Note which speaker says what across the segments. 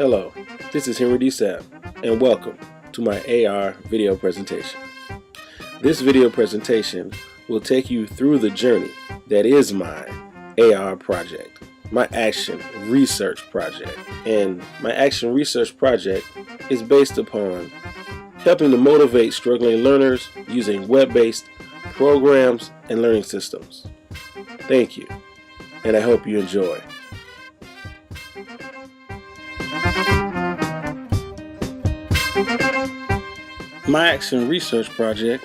Speaker 1: Hello, this is Henry D. Sapp, and welcome to my AR video presentation. This video presentation will take you through the journey that is my AR project, my action research project. And my action research project is based upon helping to motivate struggling learners using web-based programs and learning systems. Thank you, and I hope you enjoy. My action research project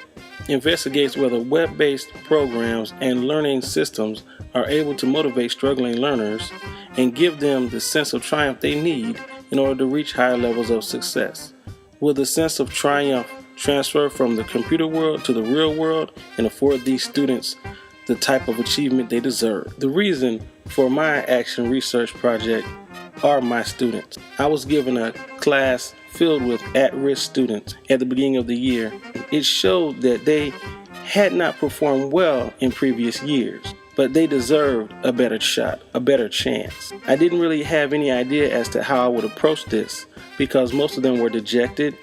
Speaker 1: investigates whether web-based programs and learning systems are able to motivate struggling learners and give them the sense of triumph they need in order to reach higher levels of success. Will the sense of triumph transfer from the computer world to the real world and afford these students the type of achievement they deserve? The reason for my action research project are my students. I was given a class filled with at-risk students at the beginning of the year. It showed that they had not performed well in previous years, but they deserved a better shot, a better chance. I didn't really have any idea as to how I would approach this because most of them were dejected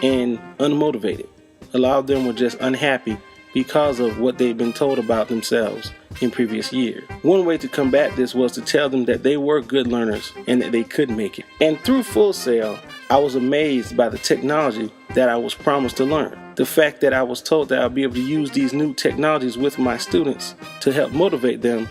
Speaker 1: and unmotivated. A lot of them were just unhappy because of what they'd been told about themselves in previous years. One way to combat this was to tell them that they were good learners and that they could make it. And through Full Sail, I was amazed by the technology that I was promised to learn. The fact that I was told that I'll be able to use these new technologies with my students to help motivate them,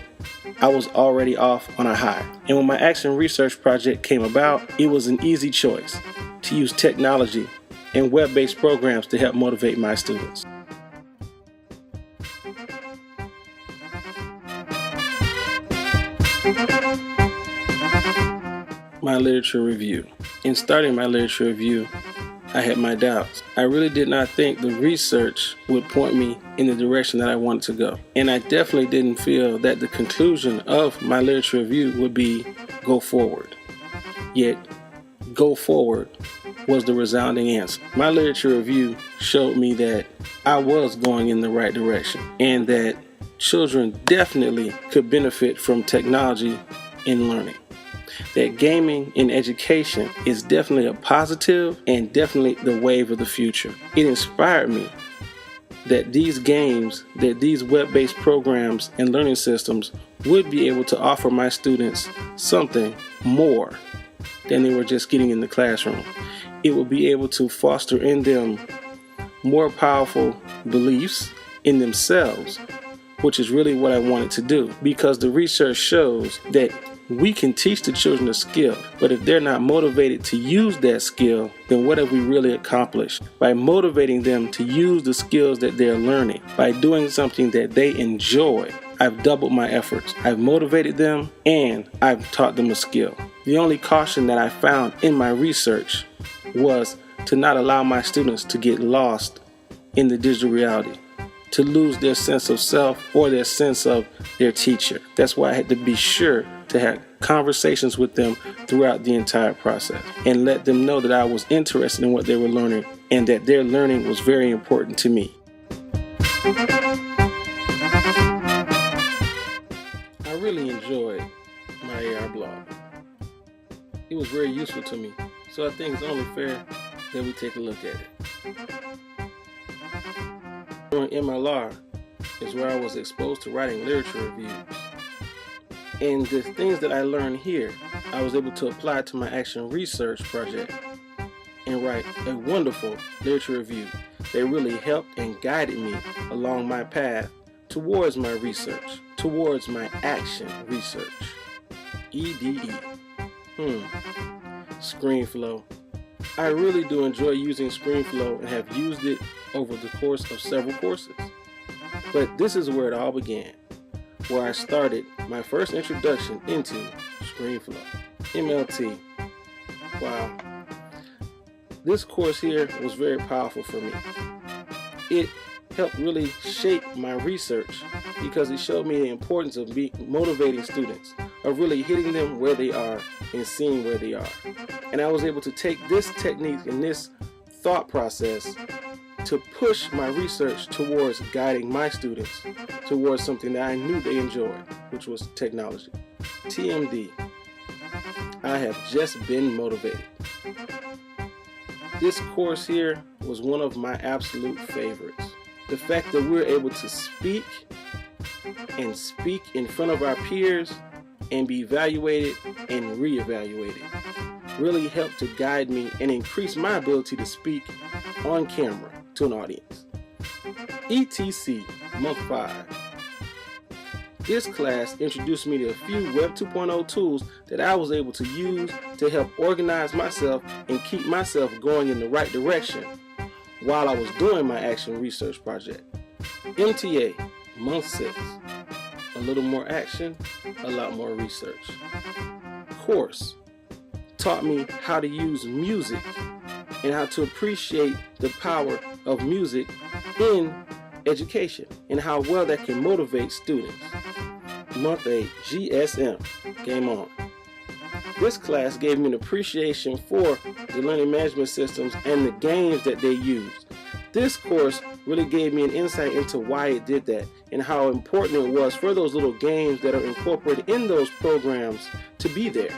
Speaker 1: I was already off on a high. And when my action research project came about, it was an easy choice to use technology and web-based programs to help motivate my students. My literature review. In starting my literature review, I had my doubts. I really did not think the research would point me in the direction that I wanted to go. And I definitely didn't feel that the conclusion of my literature review would be go forward. Yet, go forward was the resounding answer. My literature review showed me that I was going in the right direction and that children definitely could benefit from technology in learning. That gaming in education is definitely a positive and definitely the wave of the future. It inspired me that these games, that these web-based programs and learning systems would be able to offer my students something more than they were just getting in the classroom. It would be able to foster in them more powerful beliefs in themselves, which is really what I wanted to do, because the research shows that we can teach the children a skill, but if they're not motivated to use that skill, then what have we really accomplished? By motivating them to use the skills that they're learning, by doing something that they enjoy, I've doubled my efforts. I've motivated them and I've taught them a skill. The only caution that I found in my research was to not allow my students to get lost in the digital reality, to lose their sense of self or their sense of their teacher. That's why I had to be sure to have conversations with them throughout the entire process and let them know that I was interested in what they were learning and that their learning was very important to me. I really enjoyed my AR blog. It was very useful to me, so I think it's only fair that we take a look at it. During MLR is where I was exposed to writing literature reviews. And the things that I learned here, I was able to apply to my action research project and write a wonderful literature review that really helped and guided me along my path towards my research, towards my action research. EDE. ScreenFlow. I really do enjoy using ScreenFlow and have used it over the course of several courses. But this is where it all began, where I started my first introduction into ScreenFlow. MLT. Wow. This course here was very powerful for me. It helped really shape my research because it showed me the importance of motivating students, of really hitting them where they are and seeing where they are. And I was able to take this technique and this thought process to push my research towards guiding my students towards something that I knew they enjoyed, which was technology. TMD. I have just been motivated. This course here was one of my absolute favorites. The fact that we're able to speak in front of our peers and be evaluated and reevaluated really helped to guide me and increase my ability to speak on camera to an audience. ETC Month 5. This class introduced me to a few Web 2.0 tools that I was able to use to help organize myself and keep myself going in the right direction while I was doing my action research project. MTA Month 6. A little more action, a lot more research. Course taught me how to use music and how to appreciate the power of music in education and how well that can motivate students. Month 8, GSM, Game On. This class gave me an appreciation for the learning management systems and the games that they use. This course really gave me an insight into why it did that and how important it was for those little games that are incorporated in those programs to be there.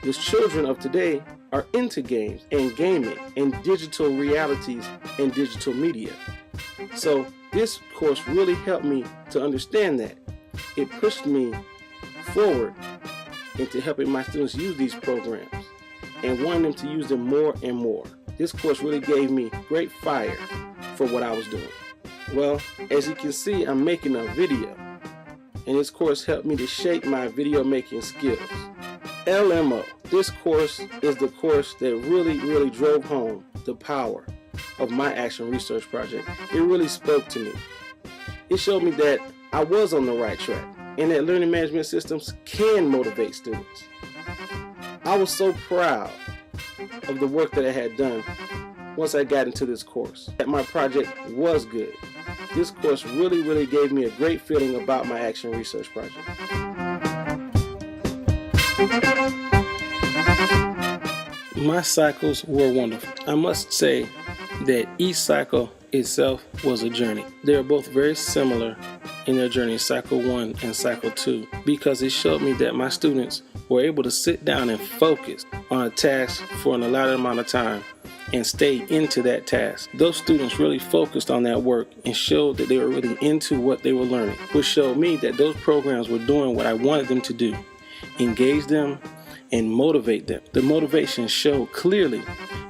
Speaker 1: The children of today are into games and gaming and digital realities and digital media. So this course really helped me to understand that. It pushed me forward into helping my students use these programs and wanting them to use them more and more. This course really gave me great fire for what I was doing. Well, as you can see, I'm making a video, and this course helped me to shape my video making skills. LMO. This course is the course that really drove home the power of my action research project. It really spoke to me. It showed me that I was on the right track and that learning management systems can motivate students. I was so proud of the work that I had done once I got into this course, that my project was good. This course really gave me a great feeling about my action research project. My cycles were wonderful. I must say that each cycle itself was a journey. They are both very similar in their journey, cycle 1 and cycle 2, because it showed me that my students were able to sit down and focus on a task for an allotted amount of time and stay into that task. Those students really focused on that work and showed that they were really into what they were learning, which showed me that those programs were doing what I wanted them to do: engage them and motivate them. The motivation showed clearly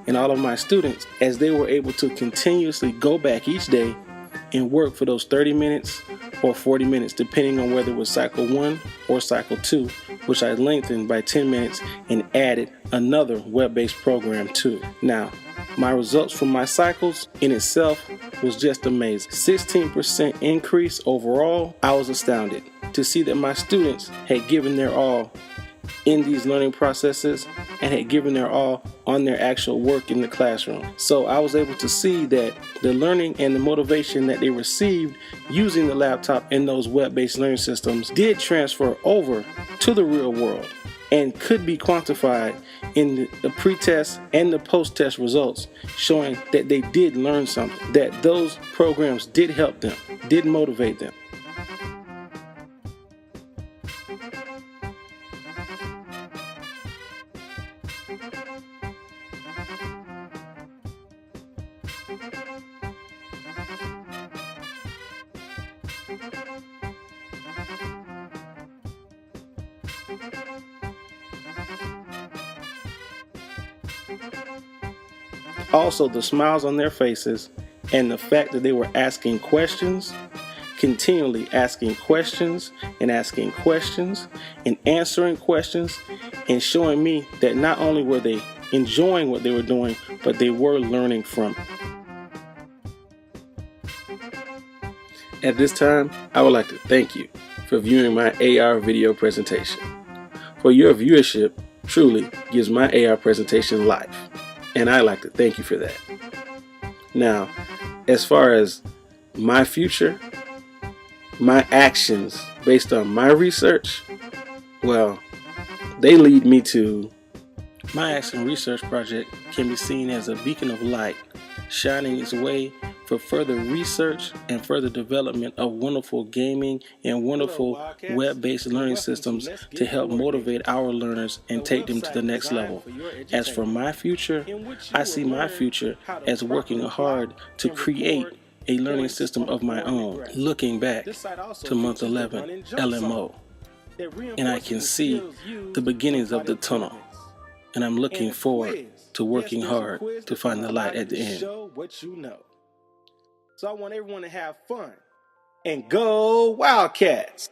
Speaker 1: in all of my students as they were able to continuously go back each day and work for those 30 minutes or 40 minutes, depending on whether it was cycle 1 or cycle 2, which I lengthened by 10 minutes and added another web-based program to it. Now, my results from my cycles in itself was just amazing. 16% increase overall. I was astounded to see that my students had given their all in these learning processes and had given their all on their actual work in the classroom. So I was able to see that the learning and the motivation that they received using the laptop and those web-based learning systems did transfer over to the real world and could be quantified in the pre-test and the post-test results, showing that they did learn something, that those programs did help them, did motivate them. Also, the smiles on their faces and the fact that they were asking questions, continually asking questions and answering questions, and showing me that not only were they enjoying what they were doing, but they were learning from it. At this time, I would like to thank you for viewing my AR video presentation. For your viewership truly gives my AR presentation life, and I'd like to thank you for that. Now, as far as my future, my actions based on my research, well, they lead me to my action research project can be seen as a beacon of light shining its way for further research and further development of wonderful gaming and wonderful web-based learning systems to help motivate our learners and take them to the next level. As for my future, I see my future as working hard to create a learning system of my own, looking back to month 11, LMO. And I can see the beginnings of the tunnel. And I'm looking forward to working hard to find the light at the end.
Speaker 2: So I want everyone to have fun and go Wildcats.